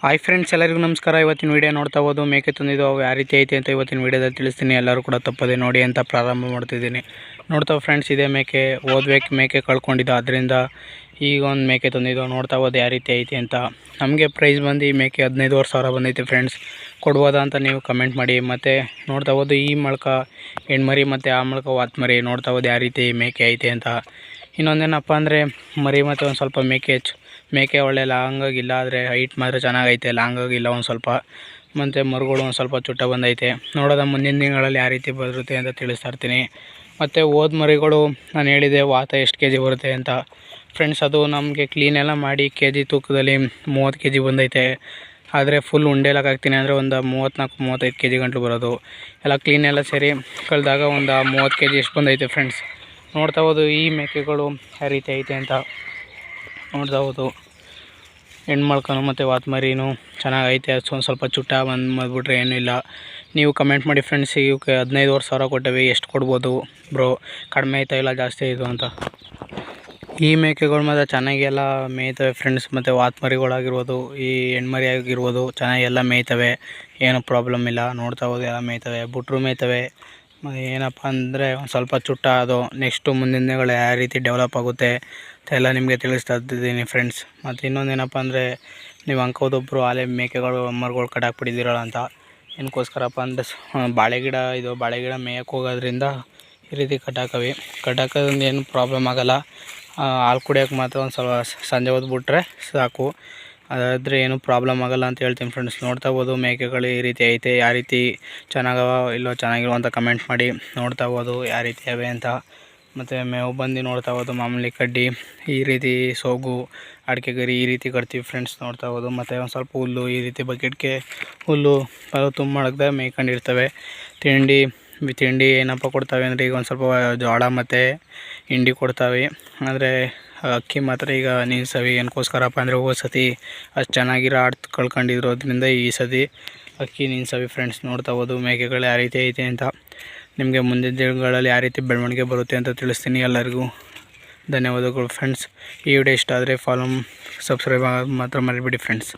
Hi friends, ಎಲ್ಲರಿಗೂ ನಮಸ್ಕಾರ. ಇವತ್ತಿನ ವೀಡಿಯೋ ನೋಡ್ತಾ ಹೋದು ಮೇಕೆ ತಂದಿದ್ದು ಅವು ಯಾವ ರೀತಿ ಐತೆ ಅಂತ ಇವತ್ತಿನ ವೀಡಿಯೋದಲ್ಲಿ ತಿಳಿಸ್ತೀನಿ. ಎಲ್ಲರೂ ಕೂಡ ತಪ್ಪದೆ ನೋಡಿ ಅಂತ ಪ್ರಾರಂಭ ಮಾಡ್ತಿದ್ದೀನಿ. ನೋಡ್ತಾ ಫ್ರೆಂಡ್ಸ್, ಇದೇ ಮೇಕೆ ಮೇಕೆ ಕಳ್ಕೊಂಡಿದ್ದು, ಅದರಿಂದ ಈಗ ಒಂದು ಮೇಕೆ ತಂದಿದ್ದು. ನೋಡ್ತಾ ಹೋದು ಯಾವ ರೀತಿ ಐತೆ ಅಂತ. ನಮಗೆ ಪ್ರೈಸ್ ಬಂದು ಈ ಮೇಕೆ 15,500 ಬಂದೈತೆ ಫ್ರೆಂಡ್ಸ್. ಕೊಡ್ಬೋದಾ ಅಂತ ನೀವು ಕಮೆಂಟ್ ಮಾಡಿ. ಮತ್ತು ನೋಡ್ತಾ ಹೋದು ಈ ಮೊಳಕ ಹೆಣ್ಮರಿ ಮತ್ತು ಆ ಮೊಳಕ ವಾತ್ಮರಿ. ನೋಡ್ತಾ ಹೋದು ಯಾವ ರೀತಿ ಮೇಕೆ ಐತೆ ಅಂತ. ಇನ್ನೊಂದೇನಪ್ಪ ಅಂದರೆ ಮರಿ ಮತ್ತು ಒಂದು ಸ್ವಲ್ಪ ಮೇಕೆ ಒಳ್ಳೆ ಲಾಂಗ್ ಆಗಿಲ್ಲ, ಆದರೆ ಹೈಟ್ ಮಾತ್ರ ಚೆನ್ನಾಗೈತೆ. ಲಾಂಗ್ ಆಗಿಲ್ಲ ಒಂದು ಸ್ವಲ್ಪ. ಮತ್ತು ಮರುಗಳು ಒಂದು ಸ್ವಲ್ಪ ಚುಟ್ಟ ಬಂದೈತೆ. ನೋಡೋದ ಮುಂದಿನ ದಿನಗಳಲ್ಲಿ ಯಾವ ರೀತಿ ಬರುತ್ತೆ ಅಂತ ತಿಳಿಸ್ತಾ ಇರ್ತೀನಿ. ಮತ್ತು ಓದ್ ಮರಿಗಳು ನಾನು ಹೇಳಿದೆ ವಾತ ಎಷ್ಟು ಕೆ ಜಿ ಬರುತ್ತೆ ಅಂತ ಫ್ರೆಂಡ್ಸ್. ಅದು ನಮಗೆ ಕ್ಲೀನೆಲ್ಲ ಮಾಡಿ ಕೆ.ಜಿ ತೂಕದಲ್ಲಿ 30 ಕೆ ಜಿ ಬಂದೈತೆ. ಆದರೆ ಫುಲ್ ಉಂಡೆಲಾಗ ಹಾಕ್ತೀನಿ ಅಂದರೆ ಒಂದು 34-35 ಕೆ ಜಿ ಗಂಟಲು ಬರೋದು. ಎಲ್ಲ ಕ್ಲೀನೆಲ್ಲ ಸೇರಿ ಕಳೆದಾಗ ಒಂದು 30 ಕೆ ಜಿ ಎಷ್ಟು ಬಂದೈತೆ ಫ್ರೆಂಡ್ಸ್. ನೋಡ್ತಾ ಹೋದು ಈ ಮೇಕೆಗಳು ಯಾವ ರೀತಿ ಐತೆ ಅಂತ. ನೋಡ್ತಾ ಹೋದು ಹೆಣ್ಮಳ್ಕನು ಮತ್ತು ವಾತ್ಮರಿನೂ ಚೆನ್ನಾಗೈತೆ. ಒಂದು ಸ್ವಲ್ಪ ಚುಟ್ಟ ಬಂದುಬಿಟ್ರೆ ಏನೂ ಇಲ್ಲ. ನೀವು ಕಮೆಂಟ್ ಮಾಡಿ ಫ್ರೆಂಡ್ಸ್. ಇವಕ್ಕೆ 15,500 ಕೊಟ್ಟೇವೆ, ಎಷ್ಟು ಕೊಡ್ಬೋದು ಬ್ರೋ? ಕಡಿಮೆ ಆಯ್ತಾ ಇಲ್ಲ ಜಾಸ್ತಿ ಆಯಿತು ಅಂತ. ಈ ಮೇಕೆಗಳು ಮಾತ್ರ ಚೆನ್ನಾಗಿ ಎಲ್ಲ ಮೇಯ್ತವೆ ಫ್ರೆಂಡ್ಸ್. ಮತ್ತು ವಾತ್ಮರಿಗಳಾಗಿರ್ಬೋದು, ಈ ಹೆಣ್ಮರಿ ಆಗಿರ್ಬೋದು, ಚೆನ್ನಾಗಿ ಎಲ್ಲ ಮೇಯ್ತವೆ. ಏನೂ ಪ್ರಾಬ್ಲಮ್ ಇಲ್ಲ. ನೋಡ್ತಾ ಹೋದು ಎಲ್ಲ ಮೇಯ್ತವೆ, ಬಿಟ್ರು ಮೇಯ್ತವೆ. ಏನಪ್ಪ ಅಂದರೆ ಒಂದು ಸ್ವಲ್ಪ ಚುಟ್ಟ ಅದು. ನೆಕ್ಸ್ಟು ಮುಂದಿನ ದಿನಗಳು ಯಾವ ರೀತಿ ಡೆವಲಪ್ ಆಗುತ್ತೆ ಎಲ್ಲ ನಿಮಗೆ ತಿಳಿಸ್ತಾ ಇದ್ದೀನಿ ಫ್ರೆಂಡ್ಸ್. ಮತ್ತು ಇನ್ನೊಂದೇನಪ್ಪ ಅಂದರೆ ನೀವು ಅಂಕೋದೊಬ್ಬರು ಆಲೆ ಮೇಕೆಗಳು ಮರಗಳು ಕಟ್ಟಾಕ್ಬಿಟ್ಟಿದ್ದೀರಲ್ಲ ಅಂತ. ಏನಕ್ಕೋಸ್ಕರಪ್ಪ ಅಂದರೆ ಬಾಳೆ ಗಿಡ ಮೇಯಕ್ಕೆ ಹೋಗೋದ್ರಿಂದ ಈ ರೀತಿ ಕಟ್ಟಾಕೋದ್ರಿಂದ ಏನು ಪ್ರಾಬ್ಲಮ್ ಆಗೋಲ್ಲ. ಹಾಲು ಕುಡಿಯೋಕೆ ಮಾತ್ರ ಒಂದು ಸ್ವಲ್ಪ ಸಂಜೆ ಹೊತ್ತು ಬಿಟ್ರೆ ಸಾಕು. ಅದಾದರೆ ಏನೂ ಪ್ರಾಬ್ಲಮ್ ಆಗೋಲ್ಲ ಅಂತ ಹೇಳ್ತೀನಿ ಫ್ರೆಂಡ್ಸ್. ನೋಡ್ತಾ ಹೋದು ಮೇಕೆಗಳು ಈ ರೀತಿ ಐತೆ. ಯಾವ ರೀತಿ ಚೆನ್ನಾಗವ ಇಲ್ಲೋ ಚೆನ್ನಾಗಿರೋ ಅಂತ ಕಮೆಂಟ್ ಮಾಡಿ. ನೋಡ್ತಾ ಹೋದು ಯಾವ ರೀತಿ ಅವೆ ಅಂತ. ಮತ್ತು ಮೇವು ಬಂದು ನೋಡ್ತಾ ಹೋದು ಮಾಮೂಲಿ ಕಡ್ಡಿ, ಈ ರೀತಿ ಸೋಗು, ಅಡಿಕೆ ಗರಿ ಈ ರೀತಿ ಕಟ್ತೀವಿ ಫ್ರೆಂಡ್ಸ್. ನೋಡ್ತಾ ಹೋದು ಮತ್ತು ಒಂದು ಸ್ವಲ್ಪ ಹುಲ್ಲು, ಈ ರೀತಿ ಬಕೆಟ್ಗೆ ಹುಲ್ಲು ತುಂಬ ಮಡಗ್ದಾಗ ಮೇಯ್ಕೊಂಡಿರ್ತವೆ. ತಿಂಡಿ ಏನಪ್ಪ ಕೊಡ್ತವೆ ಅಂದರೆ ಈಗ ಒಂದು ಸ್ವಲ್ಪ ಜೋಳ ಮತ್ತು ಹಿಂಡಿ ಕೊಡ್ತವೆ. ಆದರೆ ಅಕ್ಕಿ ಮಾತ್ರ ಈಗ ನಿಲ್ಸವಿ. ಏನಕ್ಕೋಸ್ಕರಪ್ಪ ಅಂದರೆ ಹೋದ ಸತಿ ಅಷ್ಟು ಚೆನ್ನಾಗಿರೋ ಆಡ್ತು ಕಳ್ಕೊಂಡಿರೋದ್ರಿಂದ ಈ ಸತಿ ಅಕ್ಕಿ ನಿಲ್ಸವಿ ಫ್ರೆಂಡ್ಸ್. ನೋಡ್ತಾ ಹೋದು ಮೇಕೆಗಳು ಯಾವ ರೀತಿ ಐತೆ ಅಂತ. ನಿಮಗೆ ಮುಂದಿನ ದಿನಗಳಲ್ಲಿ ಯಾವ ರೀತಿ ಬೆಳವಣಿಗೆ ಬರುತ್ತೆ ಅಂತ ತಿಳಿಸ್ತೀನಿ. ಎಲ್ಲರಿಗೂ ಧನ್ಯವಾದಗಳು ಫ್ರೆಂಡ್ಸ್. ಈ ವಿಡಿಯೋ ಇಷ್ಟ ಆದರೆ ಸಬ್ಸ್ಕ್ರೈಬ್ ಆಗೋದು ಮಾತ್ರ ಮರಿಬೇಡಿ ಫ್ರೆಂಡ್ಸ್.